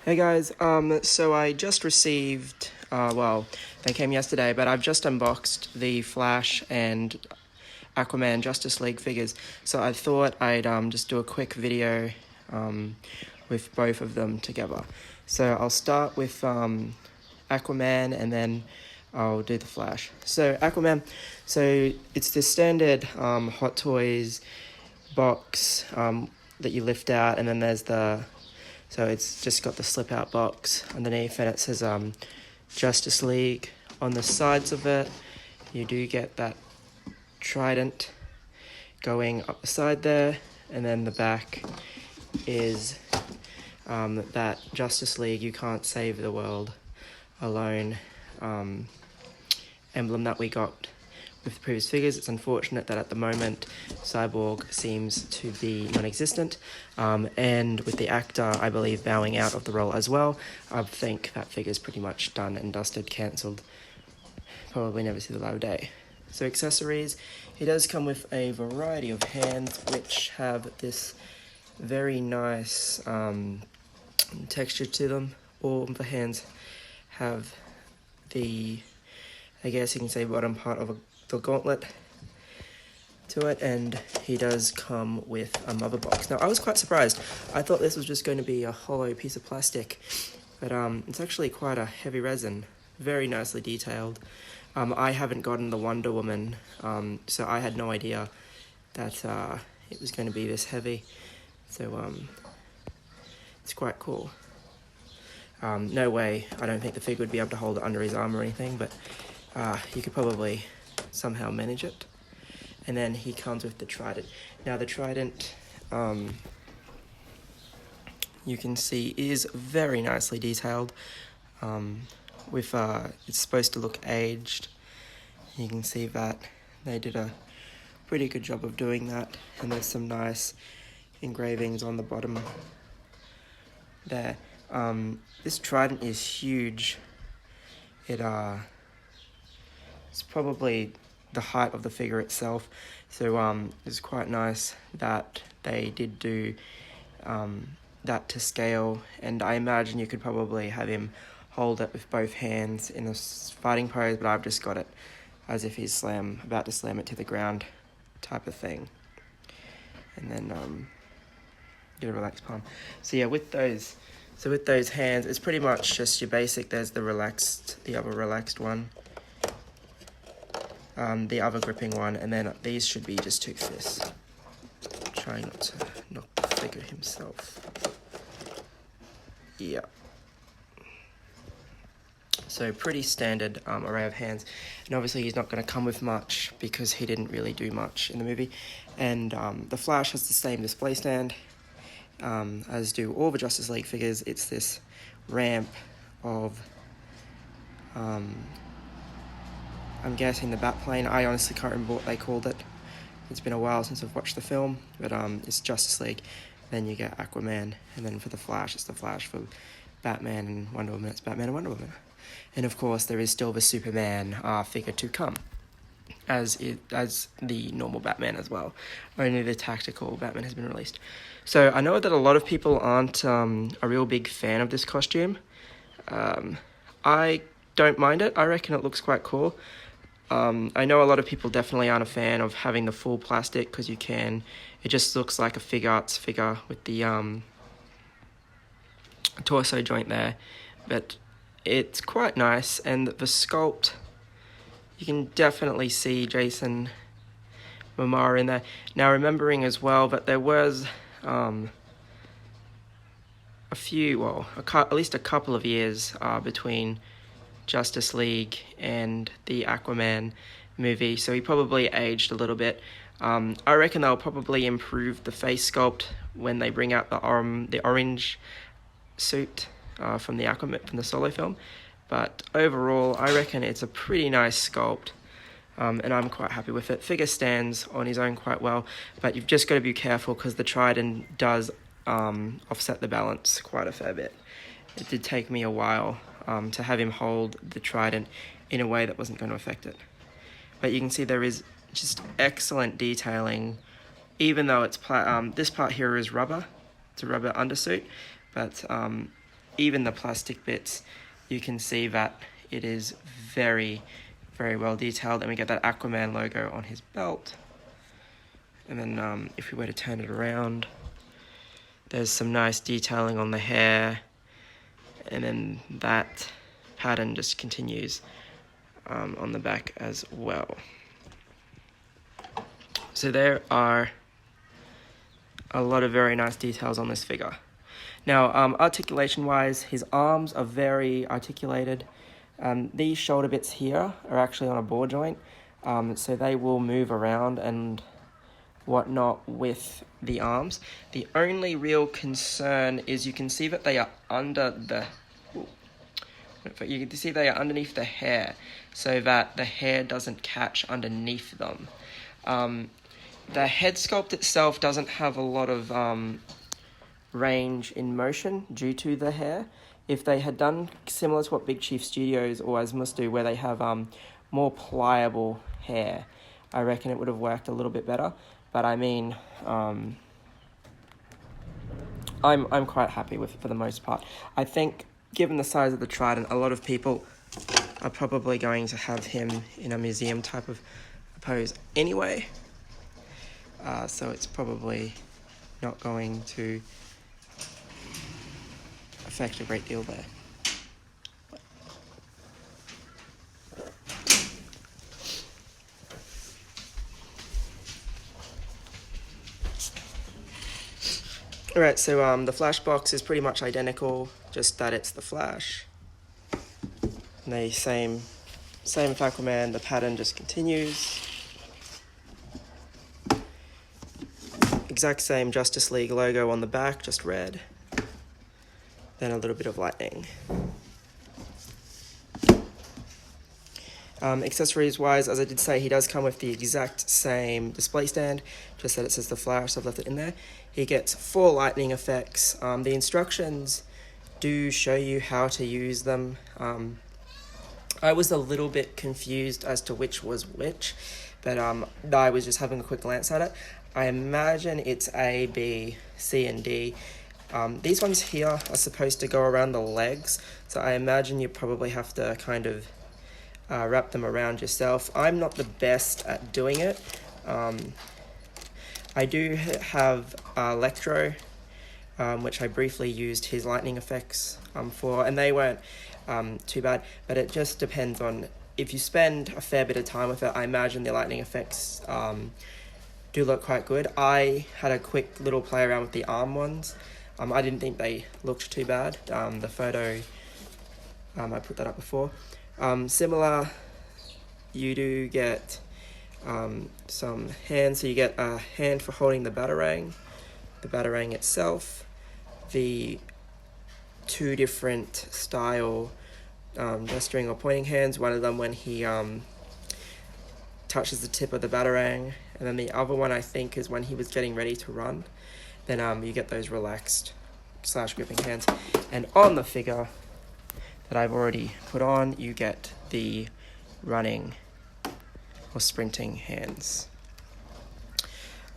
Hey guys, so I just received, well, they came yesterday, but I've just unboxed the Flash and Aquaman Justice League figures. So I thought I'd just do a quick video with both of them together. So I'll start with Aquaman and then I'll do the Flash. So Aquaman, so it's the standard Hot Toys box that you lift out, and then there's so it's just got the slip out box underneath, and it says Justice League on the sides of it. You do get that trident going up the side there, and then the back is that Justice League, you can't save the world alone emblem that we got with the previous figures. It's unfortunate that at the moment Cyborg seems to be non-existent, and with the actor, I believe, bowing out of the role as well, I think that figure's pretty much done and dusted, cancelled, probably never see the light of day. So accessories, he does come with a variety of hands which have this very nice texture to them. All the hands have the, I guess you can say, bottom part of the gauntlet to it, and he does come with a mother box. Now, I was quite surprised. I thought this was just going to be a hollow piece of plastic, but it's actually quite a heavy resin, very nicely detailed. I haven't gotten the Wonder Woman, so I had no idea that it was going to be this heavy, so it's quite cool. No way, I don't think the figure would be able to hold it under his arm or anything, but you could probably somehow manage it. And then he comes with the trident. Now the trident, you can see, is very nicely detailed. With it's supposed to look aged. You can see that they did a pretty good job of doing that, and there's some nice engravings on the bottom there. This trident is huge. It's probably the height of the figure itself, so it's quite nice that they did do that to scale, and I imagine you could probably have him hold it with both hands in a fighting pose, but I've just got it as if he's about to slam it to the ground type of thing, and then get a relaxed palm. So yeah, with those hands, it's pretty much just your basic. There's the other relaxed one, the other gripping one, and then these should be just two fists. Trying not to knock the figure himself. Yeah. So pretty standard array of hands, and obviously he's not going to come with much because he didn't really do much in the movie. And the Flash has the same display stand, as do all the Justice League figures. It's this ramp of I'm guessing the Batplane. I honestly can't remember what they called it. It's been a while since I've watched the film, but it's Justice League. Then you get Aquaman, and then for the Flash, it's the Flash. For Batman and Wonder Woman, it's Batman and Wonder Woman. And of course, there is still the Superman figure to come, as the normal Batman as well. Only the tactical Batman has been released. So I know that a lot of people aren't a real big fan of this costume. I don't mind it. I reckon it looks quite cool. I know a lot of people definitely aren't a fan of having the full plastic because it just looks like a fig arts figure with the torso joint there, but it's quite nice, and the sculpt, you can definitely see Jason Momoa in there. Now, remembering as well that there was at least a couple of years between Justice League and the Aquaman movie, so he probably aged a little bit. I reckon they'll probably improve the face sculpt when they bring out the orange suit from the Aquaman, from the Solo film, but overall I reckon it's a pretty nice sculpt, and I'm quite happy with it. Figure stands on his own quite well, but you've just got to be careful because the trident does offset the balance quite a fair bit. It did take me a while to have him hold the trident in a way that wasn't going to affect it, but you can see there is just excellent detailing, even though it's this part here is rubber. It's a rubber undersuit, but even the plastic bits, you can see that it is very, very well detailed. And we get that Aquaman logo on his belt. And then if we were to turn it around, there's some nice detailing on the hair. And then that pattern just continues on the back as well. So there are a lot of very nice details on this figure. Now, articulation-wise, his arms are very articulated. These shoulder bits here are actually on a ball joint, so they will move around and whatnot with the arms. The only real concern is you can see that they are under the... You can see they are underneath the hair, so that the hair doesn't catch underneath them. The head sculpt itself doesn't have a lot of range in motion due to the hair. If they had done similar to what Big Chief Studios or Asmus do, where they have more pliable hair, I reckon it would have worked a little bit better. But I mean, I'm quite happy with it for the most part. I think, given the size of the Trident, a lot of people are probably going to have him in a museum type of pose anyway. So it's probably not going to affect a great deal there. Alright, so the Flash box is pretty much identical, just that it's the Flash. And the same with Aquaman, the pattern just continues. Exact same Justice League logo on the back, just red. Then a little bit of lightning. Accessories wise, as I did say, he does come with the exact same display stand, just that it says the Flash, so I've left it in there. He gets 4 lightning effects. The instructions do show you how to use them. I was a little bit confused as to which was which, but I was just having a quick glance at it. I imagine it's A, B, C, and D. These ones here are supposed to go around the legs, so I imagine you probably have to kind of wrap them around yourself. I'm not the best at doing it. I do have Electro, which I briefly used his lightning effects for, and they weren't too bad, but it just depends on, if you spend a fair bit of time with it, I imagine the lightning effects do look quite good. I had a quick little play around with the arm ones. I didn't think they looked too bad. The photo, I put that up before. Similar, you do get some hands, so you get a hand for holding the batarang itself, the 2 different style gesturing or pointing hands, one of them when he touches the tip of the batarang, and then the other one I think is when he was getting ready to run. Then you get those relaxed / gripping hands. And on the figure that I've already put on, you get the running or sprinting hands.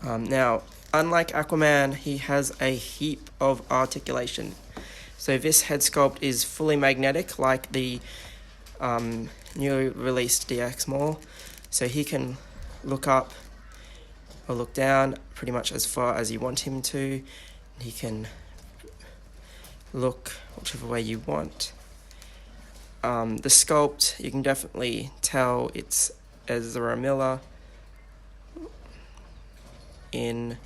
Now, unlike Aquaman, he has a heap of articulation. So this head sculpt is fully magnetic, like the newly released DX Mall. So he can look up or look down pretty much as far as you want him to. He can look whichever way you want. The sculpt, you can definitely tell it's Ezra Miller in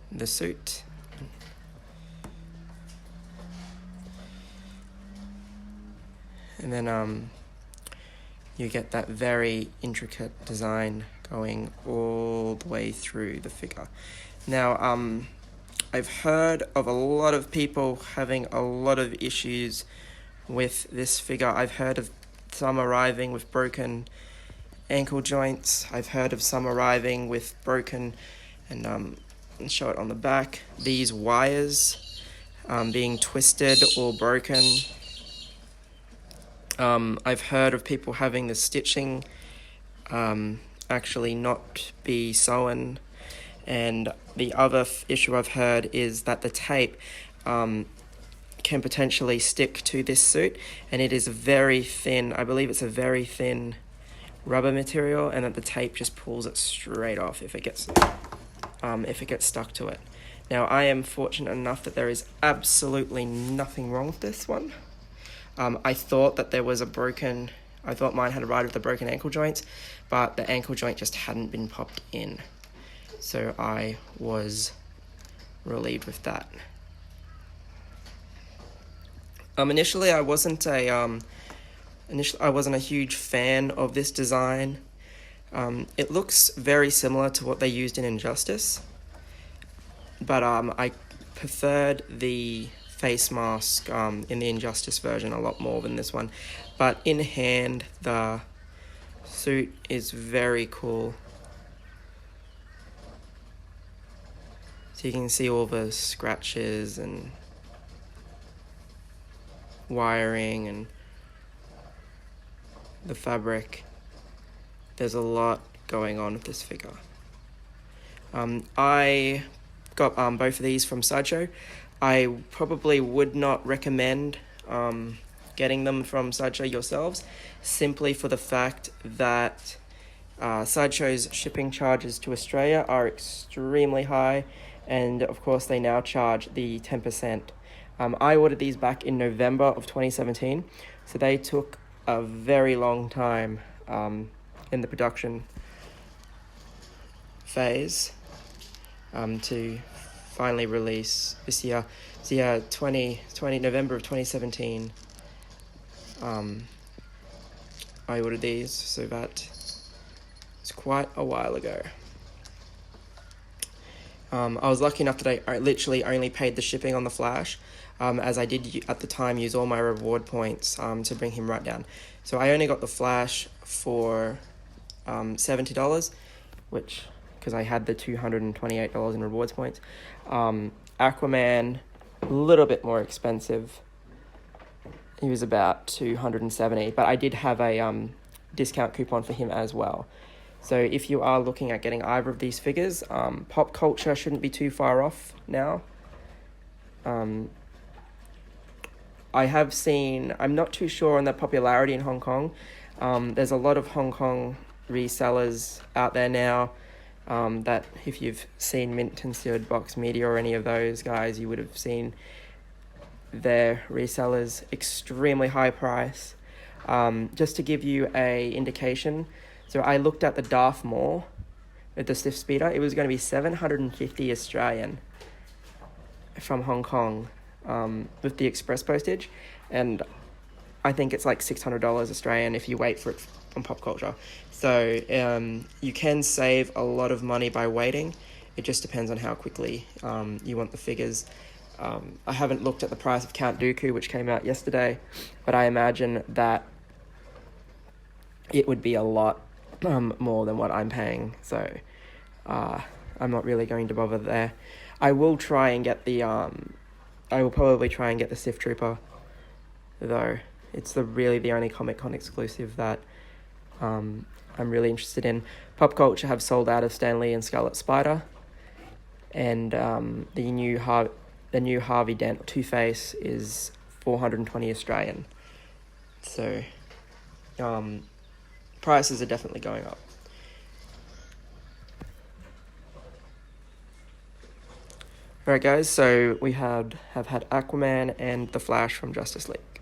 the suit. And then you get that very intricate design going all the way through the figure. Now, I've heard of a lot of people having a lot of issues with this figure. I've heard of some arriving with broken ankle joints. I've heard of some arriving with broken, and I'll show it on the back, these wires being twisted or broken. I've heard of people having the stitching actually not be sewn, and the other issue I've heard is that the tape can potentially stick to this suit, and it is very thin. I believe it's a very thin rubber material, and that the tape just pulls it straight off if it gets stuck to it. Now, I am fortunate enough that there is absolutely nothing wrong with this one. I thought that there was I thought mine had arrived with a broken ankle joint, but the ankle joint just hadn't been popped in. So I was relieved with that. Initially, I wasn't a huge fan of this design. It looks very similar to what they used in Injustice, but I preferred the face mask in the Injustice version a lot more than this one. But in hand, the suit is very cool. So you can see all the scratches and wiring and the fabric. There's a lot going on with this figure. I got both of these from Sideshow. I probably would not recommend getting them from Sideshow yourselves, simply for the fact that Sideshow's shipping charges to Australia are extremely high, and of course they now charge the 10%. I ordered these back in November of 2017, so they took a very long time in the production phase to finally release this year. So yeah, November of 2017, I ordered these, so that it's quite a while ago. I was lucky enough that I literally only paid the shipping on the Flash, as I did at the time use all my reward points to bring him right down. So I only got the Flash for $70, which, because I had the $228 in rewards points. Aquaman, a little bit more expensive. He was about $270, but I did have a discount coupon for him as well. So if you are looking at getting either of these figures, Pop Culture shouldn't be too far off now. I have seen, I'm not too sure on the popularity in Hong Kong. There's a lot of Hong Kong resellers out there now that if you've seen Mint and Sealed Box Media or any of those guys, you would have seen their resellers extremely high price. Just to give you a indication, so I looked at the Darth Maul with the Stiff Speeder. It was going to be 750 Australian from Hong Kong with the express postage, and I think it's like $600 Australian if you wait for it on Pop Culture. So you can save a lot of money by waiting. It just depends on how quickly you want the figures. I haven't looked at the price of Count Dooku, which came out yesterday, but I imagine that it would be a lot more than what I'm paying, so I'm not really going to bother there. I will try and get the I will probably try and get the Sith Trooper, though. It's really the only Comic-Con exclusive that I'm really interested in. Pop Culture have sold out of Stan Lee and Scarlet Spider, and the new Harvey Dent Two-Face is 420 Australian. So prices are definitely going up. Alright guys, so we have had Aquaman and The Flash from Justice League.